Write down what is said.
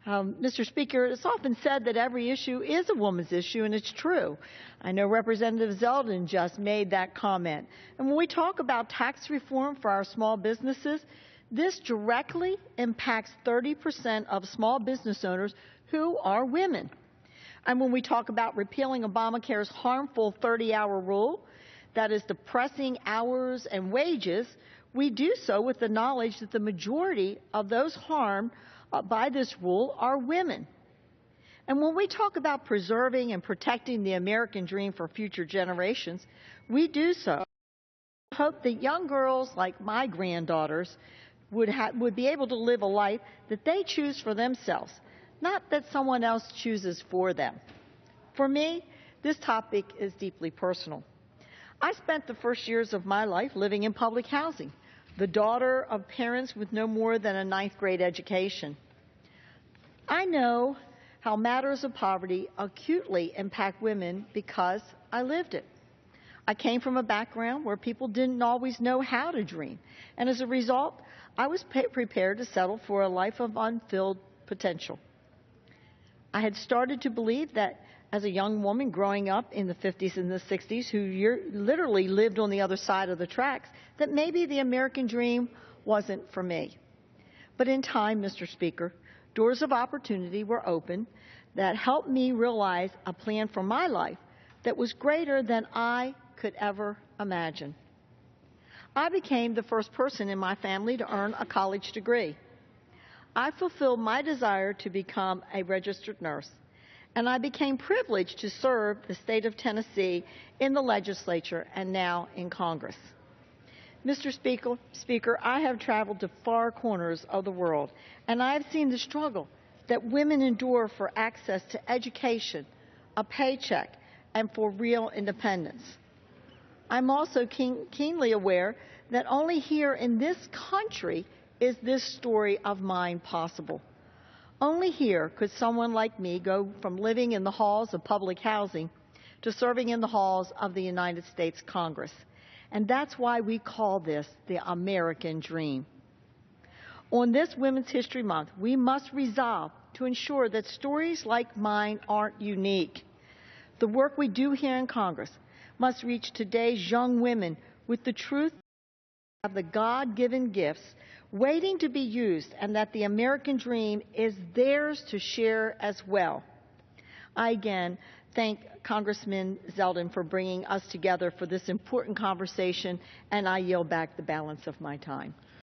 Mr. Speaker, it's often said that every issue is a woman's issue, and it's true. I know Representative Zeldin just made that comment. And when we talk about tax reform for our small businesses, this directly impacts 30% of small business owners who are women. And when we talk about repealing Obamacare's harmful 30-hour rule, that is depressing hours and wages, we do so with the knowledge that the majority of those harmed by this rule are women. And when we talk about preserving and protecting the American dream for future generations, we do so. I hope that young girls like my granddaughters would be able to live a life that they choose for themselves, not that someone else chooses for them. For me, this topic is deeply personal. I spent the first years of my life living in public housing, the daughter of parents with no more than a ninth grade education. I know how matters of poverty acutely impact women because I lived it. I came from a background where people didn't always know how to dream, and as a result, I was prepared to settle for a life of unfilled potential. I had started to believe that as a young woman growing up in the 50s and the 60s who literally lived on the other side of the tracks, that maybe the American dream wasn't for me. But in time, Mr. Speaker, doors of opportunity were open that helped me realize a plan for my life that was greater than I could ever imagine. I became the first person in my family to earn a college degree. I fulfilled my desire to become a registered nurse, and I became privileged to serve the state of Tennessee in the legislature and now in Congress. Mr. Speaker, I have traveled to far corners of the world, and I have seen the struggle that women endure for access to education, a paycheck, and for real independence. I'm also keenly aware that only here in this country is this story of mine possible. Only here could someone like me go from living in the halls of public housing to serving in the halls of the United States Congress. And that's why we call this the American dream. On this Women's History Month, we must resolve to ensure that stories like mine aren't unique. The work we do here in Congress must reach today's young women with the truth of the God-given gifts waiting to be used, and that the American dream is theirs to share as well. I again thank Congressman Zeldin for bringing us together for this important conversation, and I yield back the balance of my time.